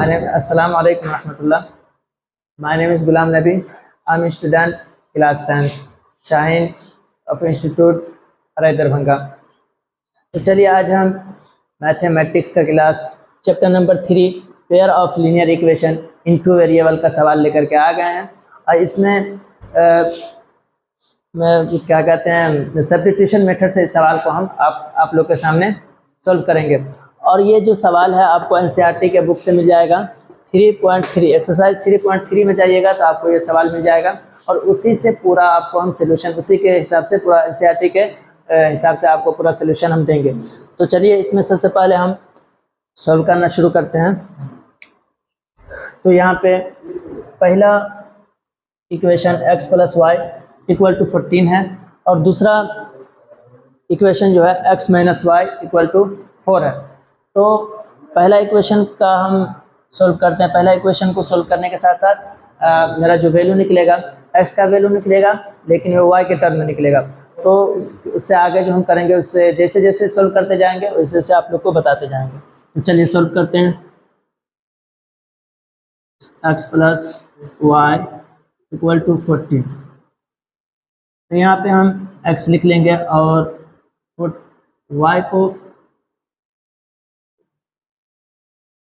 Assalamu alaikum warahmatullah. My name is Gulam Nabi. I'm a student class 10th Shaheen of Institute राय दरभंगा। तो चलिए आज हम mathematics का class chapter number 3 pair of linear equation in two variable का सवाल लेकर के आ गए हैं। और इसमें क्या कहते हैं सब्स्टिट्यूशन मेथड से इस सवाल को हम आप लोग के सामने सॉल्व करेंगे। और ये जो सवाल है आपको एनसीईआरटी के बुक से मिल जाएगा 3.3 एक्सरसाइज 3.3 में जाइएगा तो आपको ये सवाल मिल जाएगा और उसी से पूरा आपको हम सोल्यूशन उसी के हिसाब से पूरा एनसीईआरटी के हिसाब से आपको पूरा सोल्यूशन हम देंगे। तो चलिए इसमें सबसे पहले हम सॉल्व करना शुरू करते हैं। तो यहाँ पे पहला इक्वेशन x + y = 14 है और दूसरा इक्वेशन जो है x - y = 4 है। तो पहला इक्वेशन का हम सॉल्व करते हैं। पहला इक्वेशन को सॉल्व करने के साथ साथ मेरा जो वैल्यू निकलेगा x का वैल्यू निकलेगा लेकिन वो y के टर्म में निकलेगा। तो उससे आगे जो हम करेंगे उससे जैसे जैसे सॉल्व करते जाएंगे वैसे वैसे आप लोग को बताते जाएंगे। तो चलिए सॉल्व करते हैं। x + y = 14। तो यहाँ पे हम x लिख लेंगे और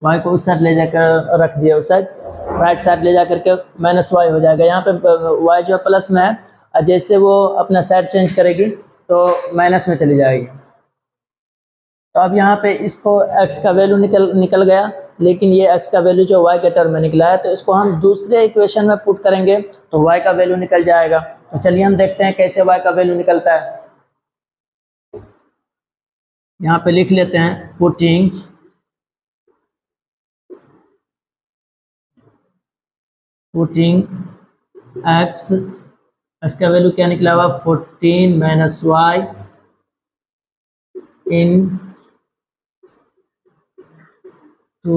y को उस साइड ले जाकर रख दिया, उस साइड राइट साइड ले जाकर के -y हो जाएगा। यहाँ पे y जो प्लस में है और जैसे वो अपना साइड चेंज करेगी तो माइनस में चली जाएगी। तो अब यहाँ पे इसको x का वैल्यू निकल गया लेकिन ये x का वैल्यू जो y के टर्म में निकला है तो इसको हम दूसरे इक्वेशन में पुट करेंगे तो y का वैल्यू निकल जाएगा। तो चलिए हम देखते हैं कैसे y का वैल्यू निकलता है। यहाँ पे लिख लेते हैं पुटिंग x का वैल्यू क्या निकला हुआ 14 - y इन टू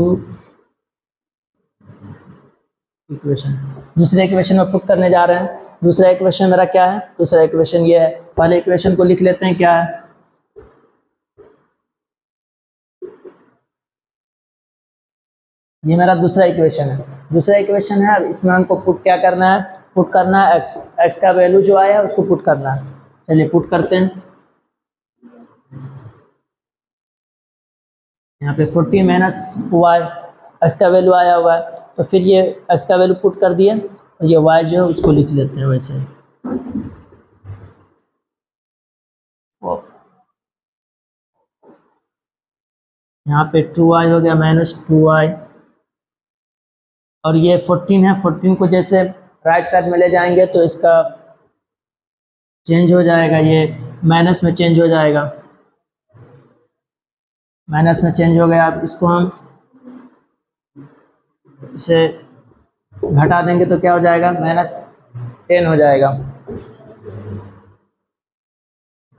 इक्वेशन। दूसरे इक्वेशन में पुट करने जा रहे हैं। दूसरा इक्वेशन मेरा क्या है? दूसरा इक्वेशन ये है। पहले इक्वेशन को लिख लेते हैं क्या है। ये मेरा दूसरा इक्वेशन है। दूसरा इक्वेशन है। अब इसमें हमको पुट क्या करना है? पुट करना है x का वैल्यू जो आया उसको पुट करना है। चलिए पुट करते हैं। यहाँ पे 14 - y x का वैल्यू आया हुआ है तो फिर ये x का वैल्यू पुट कर दिए और ये y जो है उसको लिख लेते हैं वैसे। यहाँ पे 2y हो गया -2y और ये 14 है। 14 को जैसे राइट साइड में ले जाएंगे तो इसका चेंज हो जाएगा, ये माइनस में चेंज हो जाएगा। माइनस में चेंज हो गया। अब इसको हम इसे घटा देंगे तो क्या हो जाएगा -10 हो जाएगा।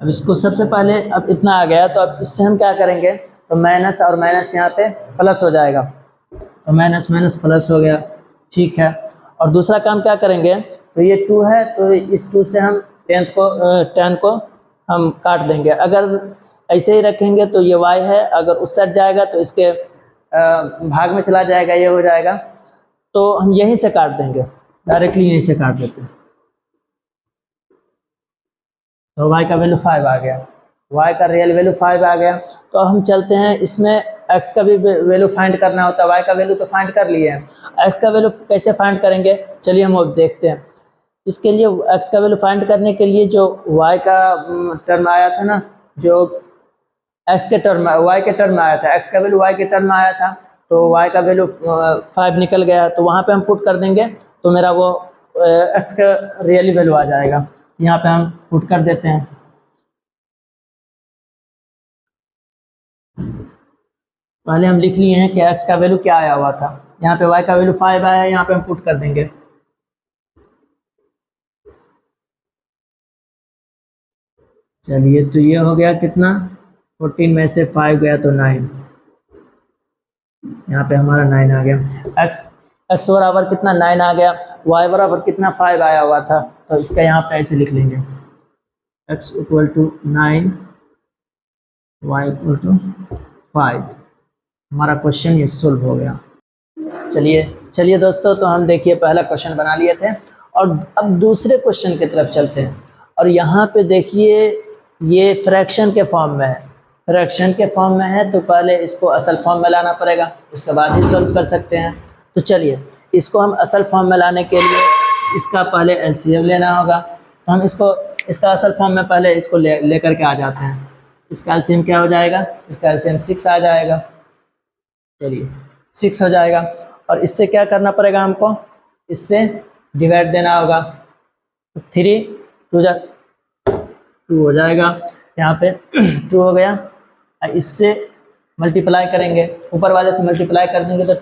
अब इसको सबसे पहले अब इतना आ गया तो अब इससे हम क्या करेंगे तो माइनस और माइनस यहाँ पे प्लस हो जाएगा तो माइनस प्लस हो गया, ठीक है। और दूसरा काम क्या करेंगे तो ये 2 है तो इस 2 से हम 10 को हम काट देंगे। अगर ऐसे ही रखेंगे तो ये y है, अगर उस साइड जाएगा तो इसके भाग में चला जाएगा, ये हो जाएगा। तो हम यहीं से काट देंगे, डायरेक्टली यहीं से काट देते हैं। तो y का वैल्यू 5 आ गया, y का रियल वैल्यू 5 आ गया। तो हम चलते हैं इसमें x का भी वैल्यू फाइंड करना होता है। y का वैल्यू तो फाइंड कर लिए हैं, x का वैल्यू कैसे फाइंड करेंगे चलिए हम अब देखते हैं। इसके लिए x का वैल्यू फाइंड करने के लिए जो y का टर्म आया था ना, जो x के टर्म y के टर्म में आया था, x का वैल्यू y के टर्म में आया था तो y का वैल्यू 5 निकल गया तो वहाँ पे हम पुट कर देंगे तो मेरा वो x का रियली वैल्यू आ जाएगा। यहाँ पे हम पुट कर देते हैं। पहले हम लिख लिए हैं कि x का वैल्यू क्या आया हुआ था। यहाँ पे y का वैल्यू 5 आया है, यहाँ पे हम पुट कर देंगे। चलिए तो ये हो गया कितना 14 में से 5 गया तो 9, यहाँ पे हमारा 9 आ गया। x बराबर कितना 9 आ गया, y बराबर कितना 5 आया हुआ था तो इसका यहाँ पे ऐसे लिख लेंगे x = 9 y = 5। हमारा क्वेश्चन ये सोल्व हो गया। चलिए चलिए दोस्तों, तो हम देखिए पहला क्वेश्चन बना लिए थे और अब दूसरे क्वेश्चन की तरफ चलते हैं। और यहाँ पे देखिए ये फ्रैक्शन के फॉर्म में है, फ्रैक्शन के फॉर्म में है तो पहले इसको असल फॉर्म में लाना पड़ेगा, उसके बाद ही सॉल्व कर सकते हैं। तो चलिए इसको हम असल फॉर्म में लाने के लिए इसका पहले एलसीएम लेना होगा। तो हम इसका असल फॉर्म में पहले इसको लेकर के आ जाते हैं। इसका एलसीएम क्या हो जाएगा, इसका एलसीएम 6 आ जाएगा। चलिए 6 हो जाएगा और इससे क्या करना पड़ेगा हमको, इससे डिवाइड देना होगा। 3 2 हो जाएगा, यहाँ पे 2 हो गया। इससे मल्टीप्लाई करेंगे, ऊपर वाले से मल्टीप्लाई कर देंगे तो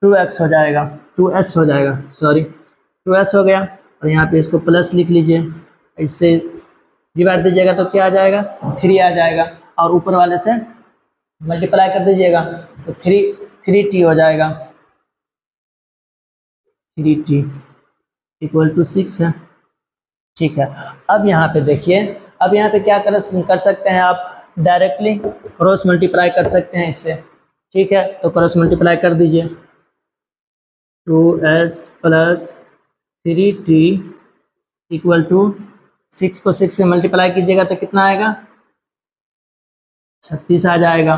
2x हो जाएगा, 2s हो जाएगा, सॉरी 2s हो गया। और यहाँ पे इसको प्लस लिख लीजिए, इससे डिवाइड दीजिएगा तो क्या आ जाएगा, 3 आ जाएगा। और ऊपर वाले से मल्टीप्लाई कर दीजिएगा तो 3t हो जाएगा, 3t इक्वल टू 6 है। ठीक है, अब यहाँ पे देखिए, अब यहाँ पे क्या कर सकते हैं आप, डायरेक्टली क्रॉस मल्टीप्लाई कर सकते हैं इससे। ठीक है, तो क्रॉस मल्टीप्लाई कर दीजिए, 2s plus 3t equal to 6 को 6 से मल्टीप्लाई कीजिएगा तो कितना आएगा, 36 आ जाएगा।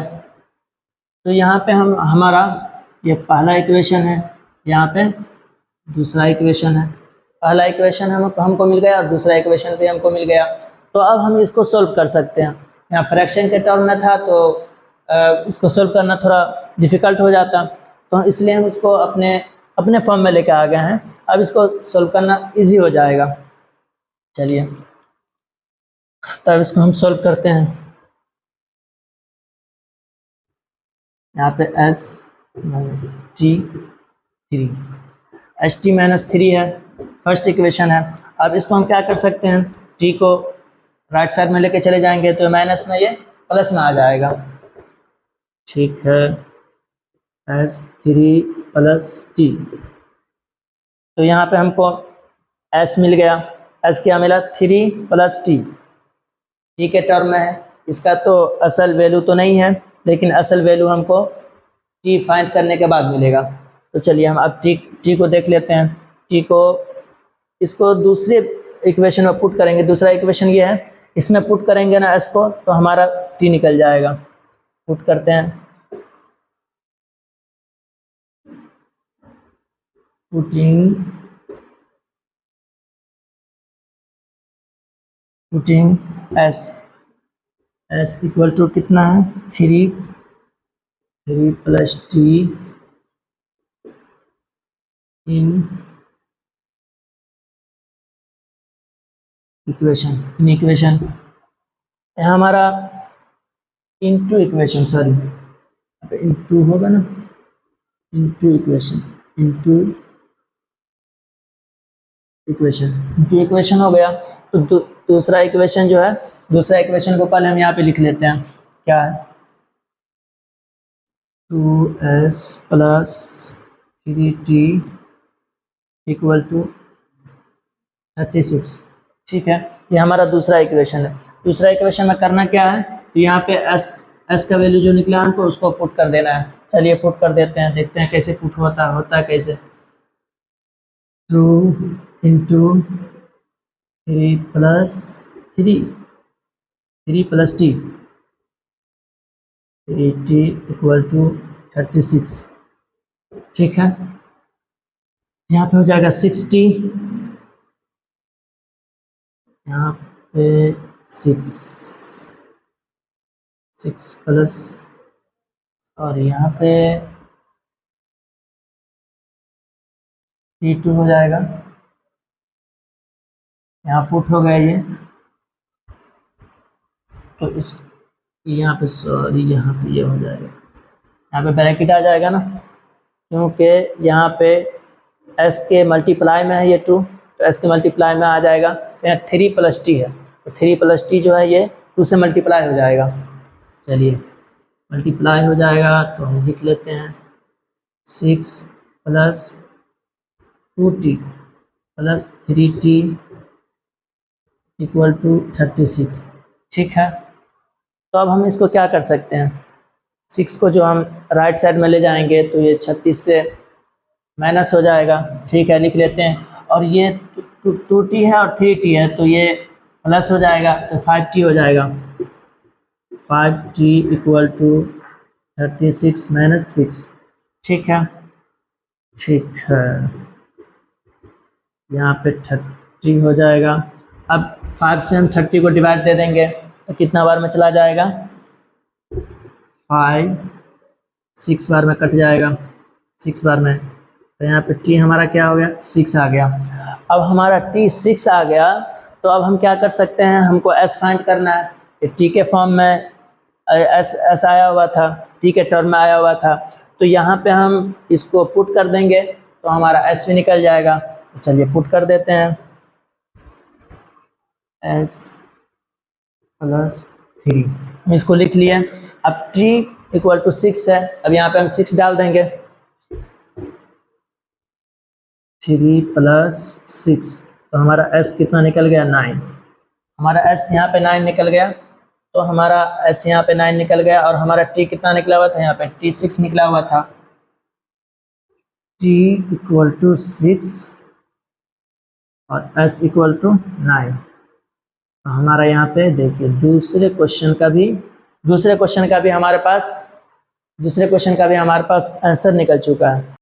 तो यहाँ पे हमारा ये पहला इक्वेशन है, यहाँ पे दूसरा इक्वेशन है। पहला इक्वेशन हमको मिल गया और दूसरा इक्वेशन भी हमको मिल गया। तो अब हम इसको सोल्व कर सकते हैं। यहाँ फ्रैक्शन के टर्म में था तो इसको सोल्व करना थोड़ा डिफ़िकल्ट हो जाता, तो इसलिए हम इसको अपने फॉर्म में लेके आ गए हैं। अब इसको सोल्व करना इजी हो जाएगा। चलिए तब इसको हम सोल्व करते हैं। यहाँ पे s t माइनस 3 है, फर्स्ट इक्वेशन है। अब इसको हम क्या कर सकते हैं, t को राइट साइड में लेके चले जाएंगे तो माइनस में ये प्लस में आ जाएगा। ठीक है, s3 प्लस t, तो यहाँ पे हमको s मिल गया। s क्या मिला, 3 प्लस t, t के टर्म में है। इसका तो असल वैल्यू तो नहीं है, लेकिन असल वैल्यू हमको t फाइंड करने के बाद मिलेगा। तो चलिए हम अब t को देख लेते हैं। t को इसको दूसरे इक्वेशन में पुट करेंगे। दूसरा इक्वेशन ये है, इसमें पुट करेंगे ना s को तो हमारा t निकल जाएगा। पुट करते हैं, पुटिंग s इक्वल टू कितना है, 3 प्लस t इन इक्वेशन यहाँ हमारा इनटू इक्वेशन, सॉरी इनटू होगा ना, इनटू इक्वेशन हो गया। तो दूसरा इक्वेशन जो है, दूसरा इक्वेशन को पहले हम यहाँ पे लिख लेते हैं। क्या है, 2s plus 3t equal to 36। ठीक है, ये हमारा दूसरा इक्वेशन है। दूसरा इक्वेशन में करना क्या है, तो यहाँ पे s का वैल्यू जो निकला हमको उसको पुट कर देना है। चलिए पुट कर देते हैं, देखते हैं कैसे पुट होता है कैसे। 2 into 3 plus t 3t equal to 36। ठीक है, यहाँ पे हो जाएगा 60, यहाँ पे 6 प्लस, और यहाँ पे t2 हो जाएगा। यहाँ पुट हो गया ये, तो इस यहाँ पे सॉरी यहाँ पे ये हो जाएगा, यहाँ पे ब्रैकेट आ जाएगा ना, क्योंकि यहाँ पे s के मल्टीप्लाई में है ये 2, तो s के मल्टीप्लाई में आ जाएगा। तो यहाँ 3 प्लस t है, तो 3 प्लस t जो है ये 2 से मल्टीप्लाई हो जाएगा। चलिए मल्टीप्लाई हो जाएगा तो हम लिख लेते हैं 6 plus 2t plus 3t equal to 36। ठीक है, तो अब हम इसको क्या कर सकते हैं, 6 को जो हम राइट साइड में ले जाएंगे तो ये 36 से माइनस हो जाएगा, ठीक है लिख लेते हैं। और ये 2t है और 3t है तो ये प्लस हो जाएगा तो 5t हो जाएगा। 5t इक्वल टू 36 माइनस 6, ठीक है, ठीक है, यहाँ पे 30 हो जाएगा। अब 5 से हम 30 को डिवाइड दे देंगे तो कितना बार में चला जाएगा, 5 6 बार में कट जाएगा, 6 बार में, तो यहाँ पे t हमारा क्या हो गया, 6 आ गया। अब हमारा t 6 आ गया तो अब हम क्या कर सकते हैं, हमको s फाइंड करना है। t के फॉर्म में s आया हुआ था, t के टर्म में आया हुआ था, तो यहाँ पे हम इसको पुट कर देंगे तो हमारा s भी निकल जाएगा। तो चलिए पुट कर देते हैं, s प्लस 3, हम इसको लिख लिए। अब t इक्वल टू 6 है, अब यहाँ पे हम 6 डाल देंगे, 3 प्लस 6, तो हमारा s कितना निकल गया, 9। हमारा s यहाँ पे 9 निकल गया, तो हमारा s यहाँ पे 9 निकल गया और हमारा t कितना निकला हुआ था, यहाँ पे t 6 निकला हुआ था। t इक्वल टू 6 और s इक्वल टू 9। तो हमारा यहाँ पे देखिए दूसरे क्वेश्चन का भी हमारे पास आंसर निकल चुका है।